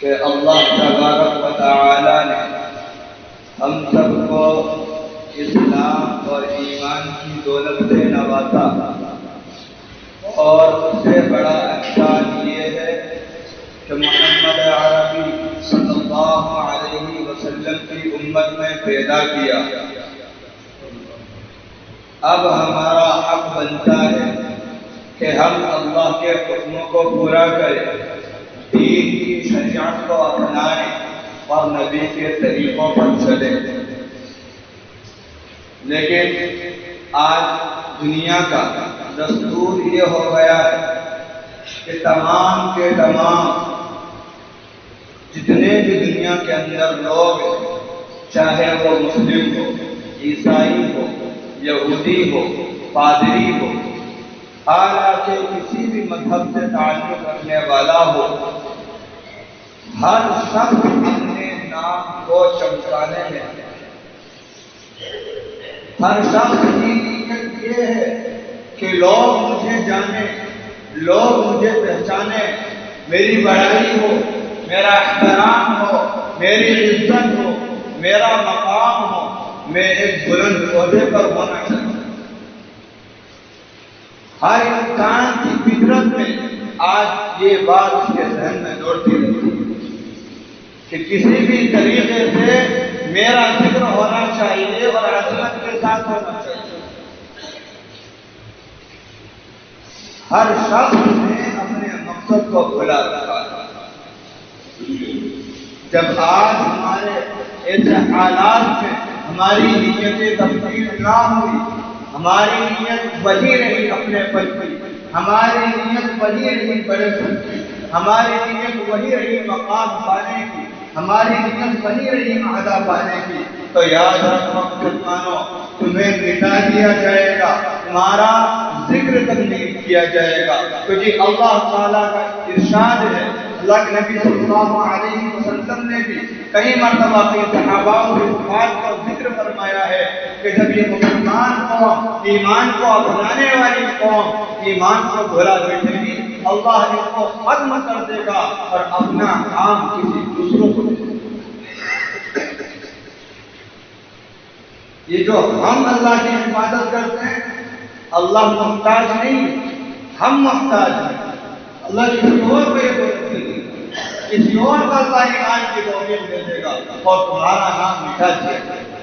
کہ اللہ تبارک و تعالی نے ہم سب کو اسلام اور ایمان کی دولت سے نوازا، اور اس سے بڑا احسان یہ ہے کہ محمد عربی صلی اللہ علیہ وسلم کی امت میں پیدا کیا۔ اب ہمارا حق بنتا ہے کہ ہم اللہ کے حکموں کو پورا کریں، دین کی شریعت کو اپنائیں اور نبی کے طریقوں پر چلیں۔ لیکن آج دنیا کا دستور یہ ہو گیا ہے کہ تمام کے تمام جتنے بھی دنیا کے اندر لوگ ہیں، چاہے وہ مسلم ہو، عیسائی ہو، یہودی ہو، پادری ہو، حالانکہ کسی بھی مذہب سے تعلق رکھنے والا ہو، ہر شخص اپنے نام کو چمکانے میں، ہر شخص کی نیت یہ ہے کہ لوگ مجھے جانیں، لوگ مجھے پہچانیں، میری بڑائی ہو، میرا احترام ہو، میری عزت ہو، میرا مقام ہو، میں ایک بلند عہدے پر ہونا چاہتا ہوں۔ ہر انسان کی فطرت میں آج یہ بات اس کے ذہن میں دوڑتی رہتی ہے کہ کسی بھی طریقے سے میرا ذکر ہونا چاہیے اور عظمت کے ساتھ ہونا چاہیے۔ ہر شخص نے اپنے مقصد کو بھلا رکھا ہے۔ جب آج ہمارے ایسے حالات میں ہماری نیتیں تبدیل نہ ہوئی، ہماری نیت وہی رہی اپنے پل کی، ہماری نیت وہی رہی بڑے پل کی، ہماری نیت وہی رہی مقام پانے کی، ہماری نیت وہی رہی عہدہ پانے کی، تو یاد رکھو مسلمانوں، تمہیں مٹا دیا جائے گا، تمہارا ذکر تک نہیں کیا جائے گا، کیونکہ اللہ تعالیٰ کا ارشاد ہے۔ اللہ کے نبی صلی اللہ علیہ وسلم نے بھی کئی مرتبہ اپنے صحابہ کے بات کو ذکر فرمایا ہے کہ جب یہ مسلمان قوم، ایمان کو اپنانے والی قوم ایمان کو بھلا بیٹھے گی، اللہ اس کو ختم کر دے گا اور اپنا کام کسی دوسروں کو دے گا۔ یہ جو ہم اللہ کی حفاظت کرتے ہیں، اللہ محتاج نہیں، ہم محتاج ہیں۔ اللہ کسی اور کو یہ توفیق دے گا، کسی اور کو اللہ ایمان کی توفیق دے دے گا اور تمہارا نام مٹا دیا جائے گا۔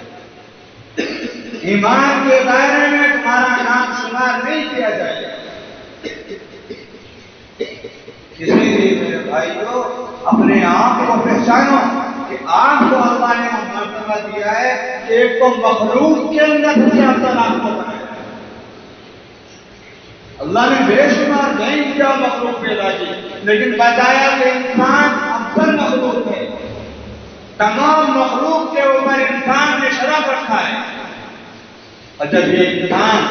ایمان کے دائرے میں تمہارا نام شمار نہیں کیا جائے گا۔ اسی لیے میرے بھائیو، اپنے آپ کو پہچانو کہ آپ کو اللہ نے مرتبہ دیا ہے کہ ایک تو مخلوق کے اندر سے افضل آپ کو بنایا۔ اللہ نے بے شمار نہیں کیا مخلوق پیدا کی، لیکن بتایا کہ انسان افضل مخلوق ہے۔ تمام مخلوق کے اوپر انسان نے شرف رکھا ہے، اور جب یہ انسان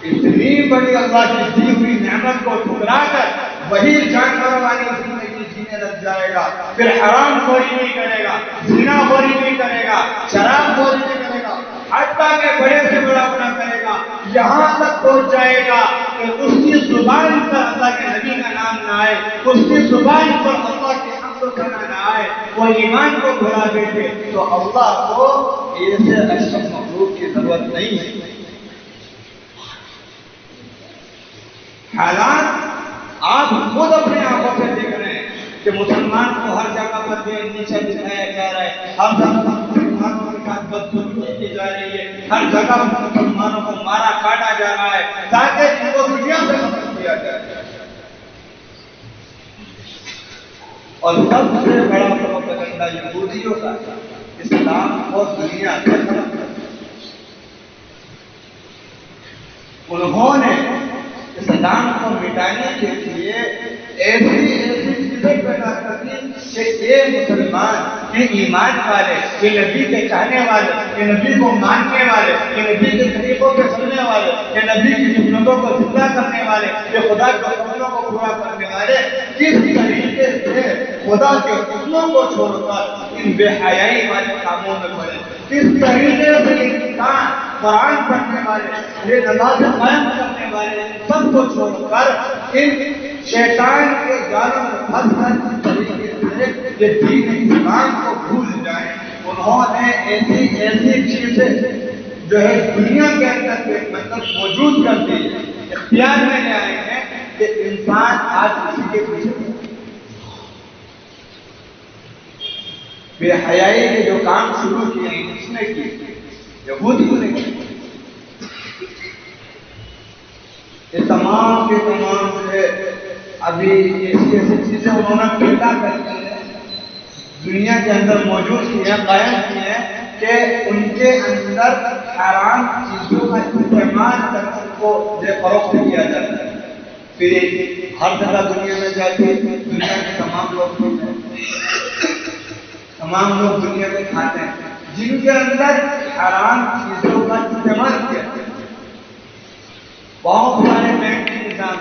اتنی بڑی اللہ کی دی ہوئی نعمت کو ٹھکرا کر وہی جانور والی زندگی جینے لگ جائے گا، پھر حرام خوری نہیں کرے گا، زنا خوری نہیں کرے گا، شراب خوری نہیں کرے گا، حتیٰ کہ بڑے سے بڑا گناہ کرے گا، یہاں تک پہنچ جائے گا کہ اس کی زبان پر اللہ کے نبی کا نام نہ آئے، اس کی زبان پر اللہ کے حمد و ثنا نہ آئے، وہ ایمان کو بھلا بیٹھے، تو اللہ کو ایسے اشرف مخلوق کی ضرورت نہیں ہے۔ حالات آپ خود اپنے آنکھوں سے دیکھ رہے ہیں کہ مسلمان کو ہر جگہ پر بے نیچا دکھایا جا رہا ہے، ہر جگہ مسلمانوں کے ساتھ بدسلوکی کی جا رہی ہے، ہر جگہ مسلمانوں کو مارا کاٹا جا رہا ہے تاکہ ان کو دنیا سے ختم کیا جائے۔ اور سب سے بڑا پروپیگنڈا یہودیوں کا اسلام کو دنیا سے ختم کر دیا۔ انہوں نے اسلام کو مٹانے کے لیے ایسی چیزیں پیدا کر دی کہ یہ مسلمان، یہ ایمان والے، یہ نبی کے چاہنے والے، یہ نبی کو ماننے والے، یہ نبی کے طریقوں کے سننے والے، یہ نبی کی سنتوں کو زندہ کرنے والے، یہ خدا کے حکموں کو پورا کرنے والے، کس طریقے سے خدا کے حکموں کو چھوڑ کر ان بے حیائی والے کاموں میں پڑے، کس طریقے سے انسان قرآن پڑھنے والے، یہ نماز قائم کرنے والے سب کو چھوڑ کر ان شیطان کے جالوں میں پھنس کر اس طریقے سے کہ دین ایمان کو بھول جائیں، انہوں نے ایسی چیزیں جو ہے دنیا کے اندر مطلب موجود کر دی، اختیار میں لے آئے ہیں کہ انسان آج کسی کے پیچھے بے حیائی کے جو کام شروع کیے ہیں کس نے کیے؟ یہودیوں نے کیے۔ یہ تمام کے تمام جو ہے ابھی ایسی چیزیں انہوں نے پیدا کر دی ہیں، دنیا کے اندر موجود کی ہیں، قائم کی ہیں کہ ان کے اندر حرام چیزوں کا استعمال کر ان کو فروخت کیا جاتا ہے۔ پھر ہر جگہ دنیا میں جاتے دنیا کے تمام لوگ دنیا میں کھاتے ہیں جن کے اندر حرام چیزوں کا استعمال کیا جاتا ہے۔ بہت سارے بینک کے نظام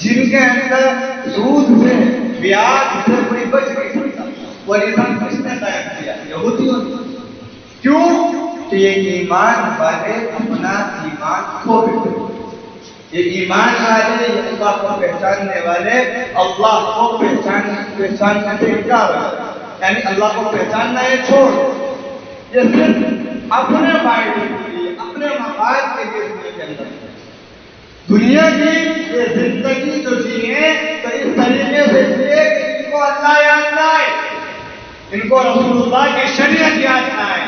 جن کے اندر سود سے بیاج سے کوئی بچ نہیں سکتا، وہ نظام کس نے قائم کیا؟ یہودیوں نے۔ کیوں کہ یہ ایمان والے اپنا ایمان کھو بیٹھے، یہ ایمان والے اللہ کو پہچاننے والے اللہ کو پہچاننے سے انکار ہو جاتا، یعنی اللہ کو پہچاننا یہ چھوڑ، یہ صرف اپنے فائدے کے لیے اپنے مفاد کے لیے دنیا کے اندر دنیا کی یہ زندگی جو جیے تو اس طریقے سے جیے کہ ان کو اللہ یاد نہ آئے، ان کو رسول اللہ کی شریعت یاد نہ آئے،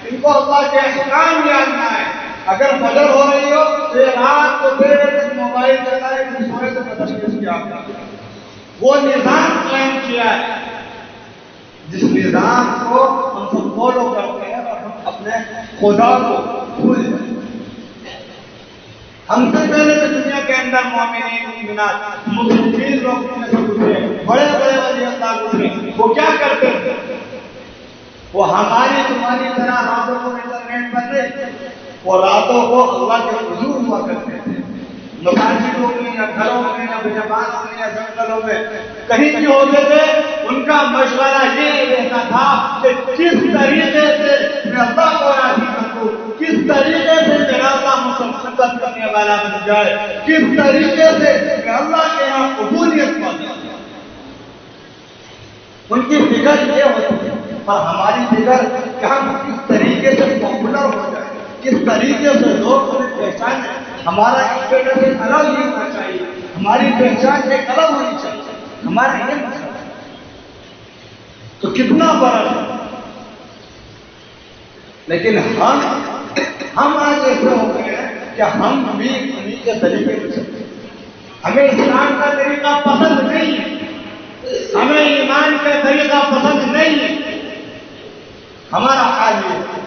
ان کو اللہ کے احکام یاد نہ آئے۔ اگر فجر ہو رہی ہو تو یہ رات کو دیر تک موبائل چلائے کہ سوئے تو پتہ نہیں اس کی آپ وہ نظام قائم کیا ہے جس نظام کو ہم سب فالو کرتے ہیں اور ہم اپنے خدا کو بھول جائیں۔ ہم سے پہلے تو دنیا کے اندر مومنین مومنات مسلمان لوگ میں سے گزرے، بڑے بڑے ولی اللہ گزرے، وہ کیا کرتے تھے؟ وہ ہماری تمہاری طرح راتوں کو انٹرنیٹ پر نہیں، وہ راتوں کو اللہ کے حضور ہوا کرتے تھے، مساجدوں میں یا گھروں میں یا بیابانوں میں یا جنگلوں میں کہیں بھی ہوتے تھے۔ ان کا مشورہ یہ رہتا تھا کہ کس طریقے سے میں اللہ کو راضی کروں، کس طریقے سے میرا اللہ مسلسل کرنے والا بن جائے، کس طریقے سے میں اللہ کے یہاں قبولیت پا جاؤں۔ ان کی فکر یہ ہوتی ہے، اور ہماری فکر کہ ہم کس طریقے سے پاپولر ہو جائے، کس طریقے سے لوگ ہمیں پہچانے، ہمارا اسٹیٹس ایک الگ ہی ہونا چاہیے، ہماری پہچان ایک الگ ہونی چاہیے، ہمارا یہ مسئلہ ہے۔ تو کتنا بڑا ہے، لیکن ہم آج ایسے ہو گئے ہیں کہ ہم بھی انہیں کے طریقے سے چلتے ہیں۔ ہمیں اسلام کا طریقہ پسند نہیں ہے، ہمیں ایمان کا طریقہ پسند نہیں ہے۔ ہمارا حال یہ ہے،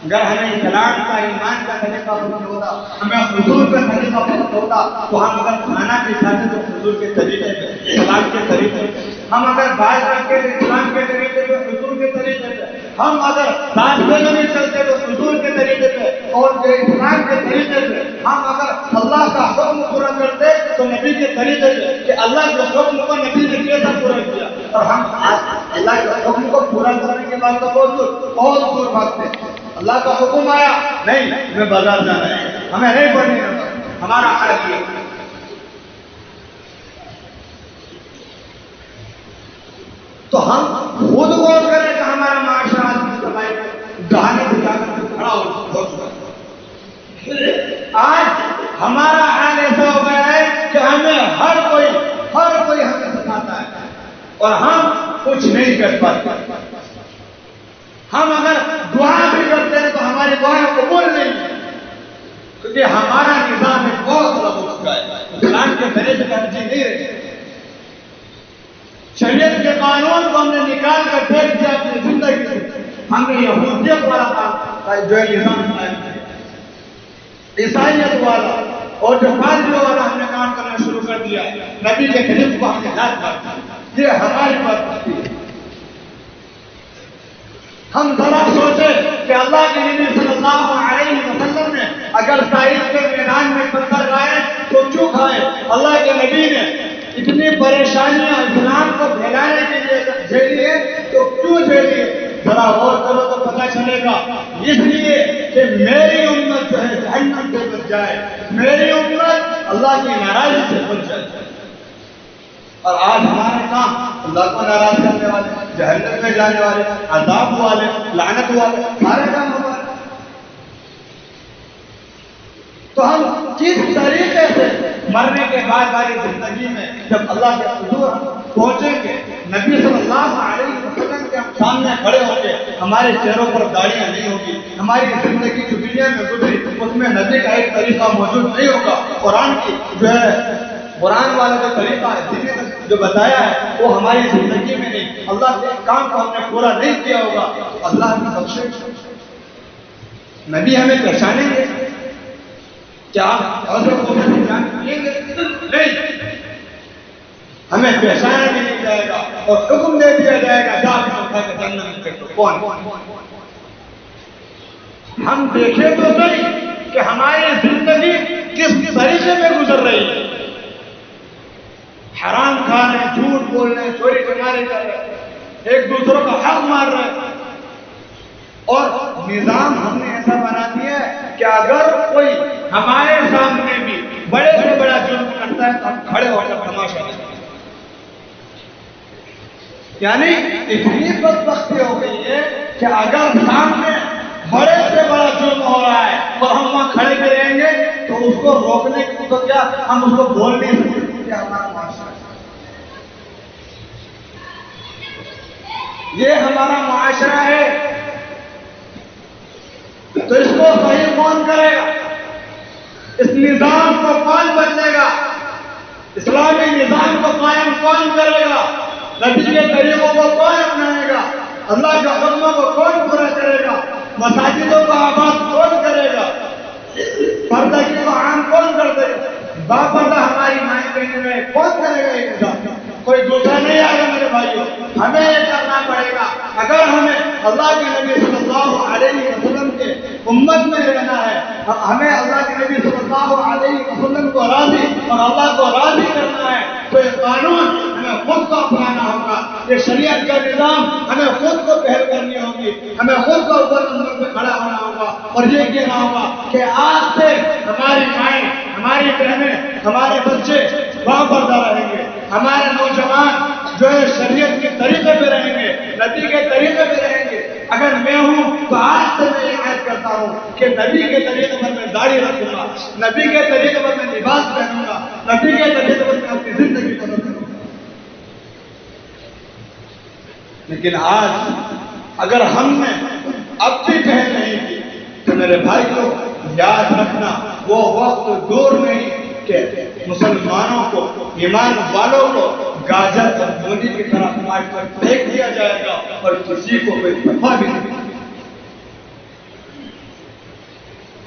اگر ہمیں اسلام کا ایمان کا طریقہ پسند ہوتا، ہمیں حضور کا طریقہ پسند ہوتا تو ہم اگر کھانا بھی کھاتے تو حضور کے طریقے سے، اسلام کے طریقے سے، ہم اگر بات رکھتے تو اسلام کے طریقے سے، حضور کے طریقے سے، ہم اگر راستے میں بھی چلتے تو حضور کے طریقے سے اور جو اسلام کے طریقے سے، ہم اگر اللہ کا حکم پورا کرتے تو نبی کے طریقے سے کہ اللہ کے حکم کو نبی نے کیسا پورا کیا، اور ہم اللہ کے حکم کو پورا کرنے کے بعد تو بہت دور بھاگتے ہیں۔ اللہ کا حکم آیا، نہیں ہمیں بازار جانا ہے، ہمیں نہیں پڑھنے کا، ہمارا حال یہ ہے۔ تو ہم خود غور کریں کہ ہمارا معاشرہ گہانے کی طاقت سے کھڑا ہو چکا ہے۔ آج ہمارا حال ایسا ہو گیا ہے کہ ہمیں ہر کوئی ہمیں سکھاتا ہے اور ہم کچھ نہیں کر پاتے۔ ہم اگر دعا بھی کرتے ہیں تو ہماری دعائیں قبول نہیں ہے، کیونکہ ہمارا نظام ایک بہت بڑا ہو چکا ہے، اسلام کے طریقے سے ترجیح نہیں رہی۔ شریعت کے قانون کو ہم نے نکال کر پھینک دیا اپنی زندگی سے، ہم نے یہودیت والا کام جو ہے نظام قائم کیا، عیسائیت والا اور جو فارسیوں والا ہم نے کام کرنا شروع کر دیا، نبی کے خلیفہ کو ہم نے یاد کر دیا۔ یہ ہماری بات ہے۔ ہم ذرا سوچیں کہ اللہ کے نبی صلی اللہ علیہ وسلم نے اگر طائف کے میدان میں پتھر کھائے تو کیوں کھائے؟ اللہ کے نبی نے اتنی پریشانیاں اسلام کو پھیلانے کے لیے جھیلی ہے تو کیوں جھیلی ہے؟ ذرا غور کرو تو پتہ چلے گا، اس لیے کہ میری امت جو ہے جہنم سے بچ جائے، میری امت اللہ کی ناراضی سے بچ جائے۔ اور آج ہمارے کام اللہ کو ناراض کرنے والے، جہنم میں جانے والے، عذاب والے، لعنت والے، سارے کام ہمارے۔ تو ہم کس طریقے سے مرنے کے بعد والی زندگی میں جب اللہ کے حضور پہنچیں گے، نبی صلی اللہ علیہ وسلم کے سامنے کھڑے ہوں گے، ہمارے چہروں پر داڑیاں نہیں ہوگی، ہماری زندگی جو دنیا میں گزری اس میں نبی کا ایک طریقہ موجود نہیں ہوگا، قرآن کی جو ہے قرآن والا جو طریقہ ہے، دین نے جو بتایا ہے وہ ہماری زندگی میں نہیں، اللہ کے کام کو ہم نے پورا نہیں کیا ہوگا، تو اللہ کی بخشش نبی ہمیں پہچانیں گے کیا؟ نہیں، ہمیں پہچانا بھی نہیں جائے گا اور حکم دے دیا جائے گا جا کے اٹھا کے جنت میں پھینکو۔ کون؟ ہم دیکھیں تو نہیں کہ ہماری زندگی کس طریقے میں گزر رہی ہے، حرام کھا رہے ہیں، جھوٹ بول رہے ہیں، چوری چکاری کر رہے ہیں، ایک دوسروں کا حق مار رہے ہیں، اور نظام ہم نے ایسا بنا دیا ہے کہ اگر کوئی ہمارے سامنے بھی بڑے سے بڑا جرم کرتا ہے تو ہم کھڑے ہو کر تماشا کرتے ہیں۔ یعنی اتنی بدبختی ہو گئی ہے کہ اگر سامنے بڑے سے بڑا جرم ہو رہا ہے اور ہم وہاں کھڑے بھی رہیں گے تو اس کو روکنے کی تو کیا ہم اس کو بول نہیں سکتے کہ ہمارا معاشرہ یہ ہمارا معاشرہ ہے، تو اس کو صحیح کون کرے گا؟ اس نظام کو کون بدلے گا؟ اسلامی نظام کو قائم کون کرے گا؟ نبی کے طریقوں کو کون اپنائے گا؟ اللہ کے حکموں کو کون پورا کرے گا؟ مساجدوں کو آباد کون کرے گا؟ پردگی کو عام کون کر دے گا؟ باپردہ ہماری مائیں بہنیں میں کون کرے گا یہ نظام؟ کوئی دوسرا نہیں آئے گا میرے بھائیوں، ہمیں یہ کرنا پڑے گا۔ اگر ہمیں اللہ کے نبی صلی اللہ علیہ وسلم کے امت میں رہنا ہے، ہمیں اللہ کے نبی صلی اللہ علیہ وسلم کو راضی اور اللہ کو راضی کرنا ہے، تو یہ قانون ہمیں خود کو اپنانا ہوگا، یہ شریعت کا نظام ہمیں خود کو پہل کرنی ہوگی، ہمیں خود کو اوپر نمبر پہ کھڑا ہونا ہوگا اور یہ کہنا ہوگا کہ آج سے ہماری مائیں، ہماری بہنیں، ہمارے بچے باپردہ رہیں گے، ہمارے نوجوان جو ہے شریعت کے طریقے پہ رہیں گے، نبی کے طریقے پہ رہیں گے۔ اگر میں ہوں تو آج سے میں یہ عہد کرتا ہوں کہ نبی کے طریقے پر میں داڑھی رکھوں گا، نبی کے طریقے پر میں لباس پہنوں گا، نبی کے طریقے پر میں اپنی زندگی کو بدلوں گا۔ لیکن آج اگر ہم نے اب بھی پہل نہیں کی تو میرے بھائی کو یاد رکھنا وہ وقت دور نہیں کہ مسلمانوں کو، ایمان والوں کو گاجر اور بوندی کی طرح کاٹ کر پھینک دیا جائے گا اور کسی کو کوئی پرواہ بھی نہیں۔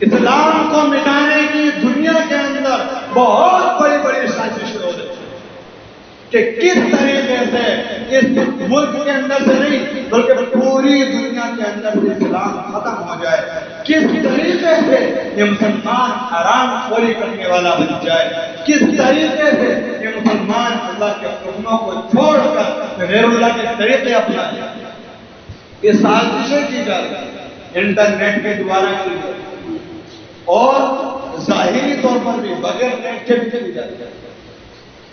اسلام کو مٹانے کی دنیا کے اندر بہت بڑی بڑی سازشیں ہو رہی ہیں کہ کس طریقے سے اس ملک کے اندر سے نہیں بلکہ پوری دنیا کے اندر سے اسلام ختم ہو جائے، کس طریقے سے یہ مسلمان حرام خوری کرنے والا بن جائے، کس طریقے سے یہ مسلمان اللہ کے حکموں کو چھوڑ کر غیر اللہ کے طریقے اپنائے۔ یہ سازشیں کی جا رہی ہیں انٹرنیٹ کے دوارا کی جا رہی ہیں اور ظاہری طور پر بھی بغیر نیٹ کے بھی کی جاتی ہے۔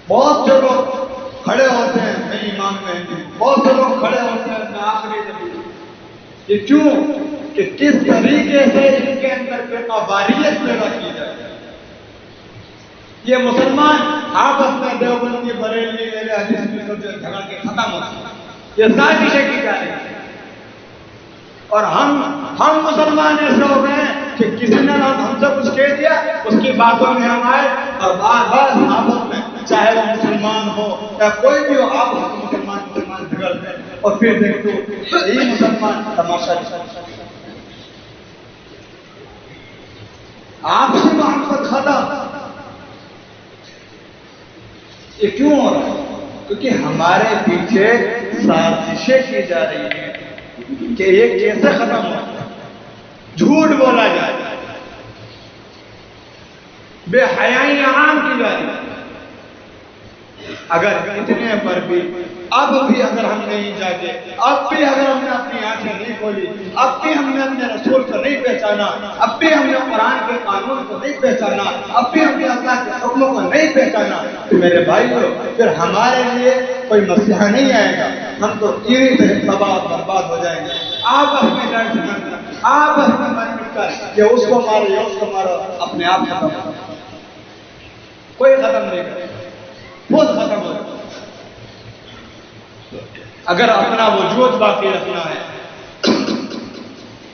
بہت سے لوگ کھڑے ہوتے ہیں میں امام مہدی، بہت سے لوگ کھڑے ہوتے ہیں میں آخری نبی۔ یہ کیوں کہ کس طریقے سے ان کے اندر فرقہ پیدا کی جائے۔ یہ مسلمان آپس میں دیوبندی بریلوی اہل حدیث میں جھگڑ کے ختم ہوتے ہیں، یہ سازشیں کی جا رہی ہیں۔ اور ہم مسلمان ایسے ہو گئے ہیں کہ کسی نے ہم سے کچھ کہہ دیا اس کی باتوں میں ہم آئے اور بار بار آپس میں چاہے وہ مسلمان ہو یا کوئی بھی ہو آپس میں مسلمان جھگڑتے ہیں اور پھر دیکھو یہی مسلمان تماشا آپسی محبت ختم۔ یہ کیوں ہو رہا ہے؟ کیونکہ ہمارے پیچھے سازشیں کی جا رہی ہیں کہ یہ کیسے ختم ہو، جھوٹ بولا جائے، بے حیائی عام کی جا رہی ہے۔ اگر اتنے پر بھی اب بھی اگر ہم نہیں جاگے، اب بھی اگر ہم نے اپنی آنکھیں نہیں کھولی، اب بھی ہم نے اپنے رسول کو نہیں پہچانا، اب بھی ہم نے قرآن کے قانون کو نہیں پہچانا، اب بھی ہم نے اللہ کے حکموں کو نہیں پہچانا، تو میرے بھائیو پھر ہمارے لیے کوئی مسئلہ نہیں آئے گا، ہم تو یہی طرح تباہ و برباد ہو جائیں گے۔ آپس میں لڑ جھگڑنا، آپس میں مر مٹ کر یہ اس کو مارو یہ اس کو مارو، اپنے آپ ختم ہو، کوئی ختم نہیں کرے، خود ختم ہو۔ اگر اپنا وجود باقی رکھنا ہے،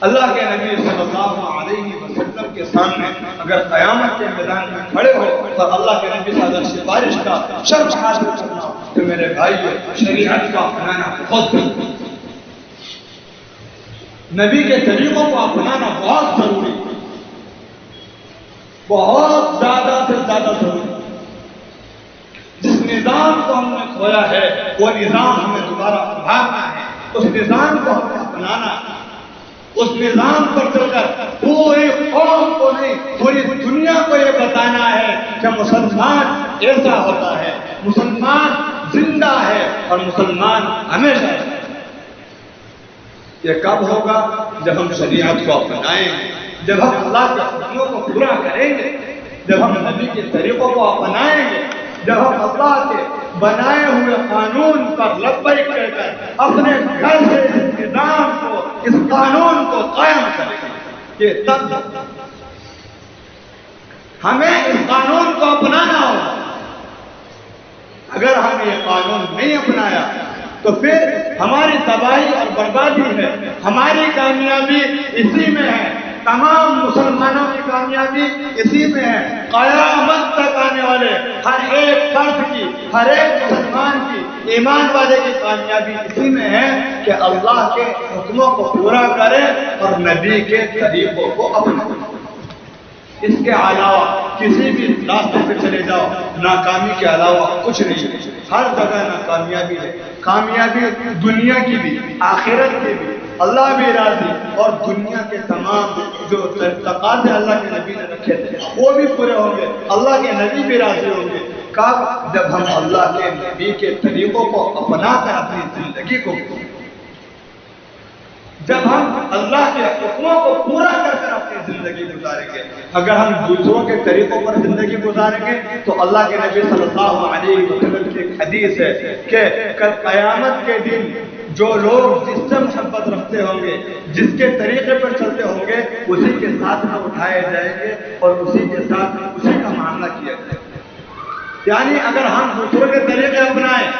اللہ کے نبی صلی اللہ علیہ وسلم کے سامنے اگر قیامت کے میدان میں کھڑے ہو اور اللہ کے نبی صلی اللہ علیہ وسلم سفارش کا شرف حاصل کرنا ہو تو میرے بھائی شریعت کو اپنانا بہت ضروری، نبی کے طریقوں کو اپنانا بہت ضروری، بہت زیادہ سے زیادہ ضروری۔ جس نظام کو ہم نے کھویا ہے وہ نظام ہمیں دوبارہ ابھارنا ہے، اس نظام کو ہمیں اپنانا ہے، اس نظام پر چل کر پوری قوم کو نہیں پوری دنیا کو یہ بتانا ہے کہ مسلمان ایسا ہوتا ہے، مسلمان زندہ ہے اور مسلمان ہمیشہ ہے۔ یہ کب ہوگا؟ جب ہم شریعت کو اپنائیں گے، جب ہم اللہ کے حکموں کو پورا کریں گے، جب ہم نبی کے طریقوں کو اپنائیں گے، جب ہم اللہ کے بنائے ہوئے قانون پر لبیک کہہ کر اپنے گھر سے اس نظام کو اس قانون کو قائم کریں گے، یہ تب ہمیں اس قانون کو اپنانا ہوگا۔ اگر ہم نے یہ قانون نہیں اپنایا تو پھر ہماری تباہی اور بربادی ہے، ہماری کامیابی اسی میں ہے، تمام مسلمانوں کی کامیابی اسی میں ہے، قیامت تک آنے والے ہر ایک فرد کی، ہر ایک مسلمان کی، ایمان والے کی کامیابی اسی میں ہے کہ اللہ کے حکموں کو پورا کرے اور نبی کے طریقوں کو اپنائے۔ اس کے علاوہ کسی بھی راستے پہ چلے جاؤ، ناکامی کے علاوہ کچھ نہیں، ہر جگہ ناکامیابی ہے، کامیابی دنیا کی بھی آخرت کی بھی، اللہ بھی راضی اور دنیا کے تمام جو تقاضے اللہ کے نبی نے رکھے تھے وہ بھی پورے ہوں گے، اللہ کے نبی بھی راضی ہوں گے۔ کب؟ جب ہم اللہ کے نبی کے طریقوں کو اپنا کر اپنی زندگی کو، جب ہم اللہ کے حکموں کو پورا کر کر اپنی زندگی گزاریں گے۔ اگر ہم دوسروں کے طریقوں پر زندگی گزاریں گے تو اللہ کے نبی صلی اللہ علیہ وسلم کی ایک حدیث ہے کہ کل قیامت کے دن جو لوگ جس سے محبت رکھتے ہوں گے، جس کے طریقے پر چلتے ہوں گے، اسی کے ساتھ میں اٹھائے جائیں گے اور اسی کے ساتھ اسی کا معاملہ کیا جائے گا۔ یعنی اگر ہم دوسروں کے طریقے اپنائیں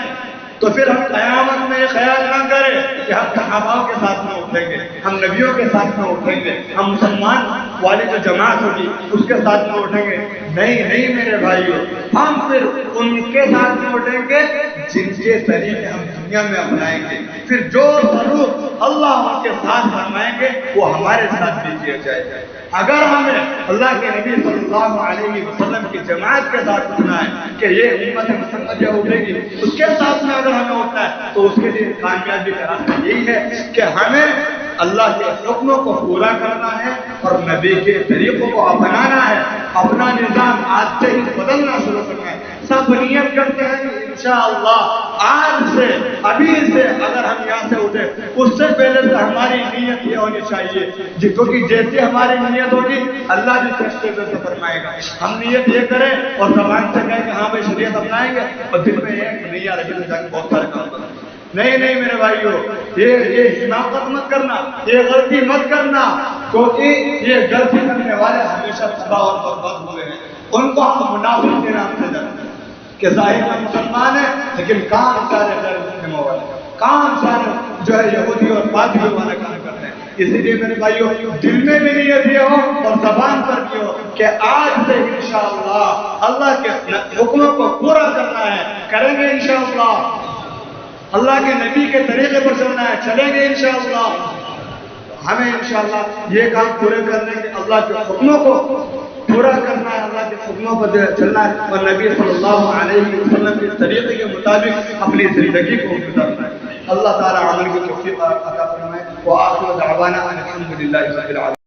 تو پھر ہم قیامت میں یہ خیال نہ کریں کہ ہم صحاباؤں کے ساتھ میں اٹھیں گے، ہم نبیوں کے ساتھ میں اٹھیں گے، ہم مسلمان والی جو جماعت ہوگی اس کے ساتھ میں اٹھیں گے۔ نہیں میرے بھائیوں، ہم پھر ان کے ساتھ میں اٹھیں گے جن کے طریقے ہم دنیا میں اپنائیں گے، پھر جو ضرور اللہ ان کے ساتھ فرمائیں گے وہ ہمارے ساتھ بھی کیا جائے گا۔ اگر ہمیں اللہ کے نبی صلی اللہ علیہ وسلم کی جماعت کے ساتھ اٹھنا ہے کہ یہ امت محمدیہ اٹھے گی، اس کے ساتھ میں اگر ہمیں اٹھنا ہے تو اس کے لیے کامیابی کا راستہ یہی ہے کہ ہمیں اللہ کے حکموں کو پورا کرنا ہے اور نبی کے طریقوں کو اپنانا ہے، اپنا نظام آج سے ہی بدلنا شروع کرنا ہے۔ سب نیت کرتے ہیں کہ انشاءاللہ آج سے ابھی سے اگر ہم یہاں سے اٹھے اس سے پہلے سے ہماری نیت یہ ہونی چاہیے، کیونکہ جیسی ہماری نیت ہوگی اللہ بھی فرشتے سے فرمائے گا۔ ہم نیت یہ کریں اور زبان سے کہیں کہ ہاں بھائی شریعت اپنائیں گے اور دل میں ایک نہیں آ رہی جا کے بہت سارے کام کریں۔ نہیں میرے بھائیو، یہ حماقت مت کرنا، یہ غلطی مت کرنا، کیونکہ یہ غلطی کرنے والے ہمیشہ تباہ اور برباد ہوئے ہیں۔ ان کو ہم منافق کے نام سے جانتے ہیں کہ ظاہر میں مسلمان ہے لیکن کام سارے غیر مسلموں والے، کام سارے جو ہے یہودی اور پادریوں والے کام کرتے ہیں۔ اسی لیے میرے بھائیو، دل میں بھی نیت یہ ہو اور زبان پر بھی ہو کہ آج سے انشاءاللہ اللہ کے حکموں کو پورا کرنا ہے، کریں گے انشاءاللہ، اللہ کے نبی کے طریقے پر چلنا ہے، چلیں گے انشاءاللہ۔ ہمیں انشاءاللہ یہ کام پورے کرنے کے، اللہ کے حکموں کو پورا کرنا ہے، اللہ کے حکموں پر چلنا ہے اور نبی صلی اللہ علیہ وسلم کے طریقے کے مطابق اپنی زندگی کو گزارنا ہے۔ اللہ تعالی عمل کی توفیق عطا فرمائے۔ وآخر دعوانا ان الحمد للہ رب العالمین۔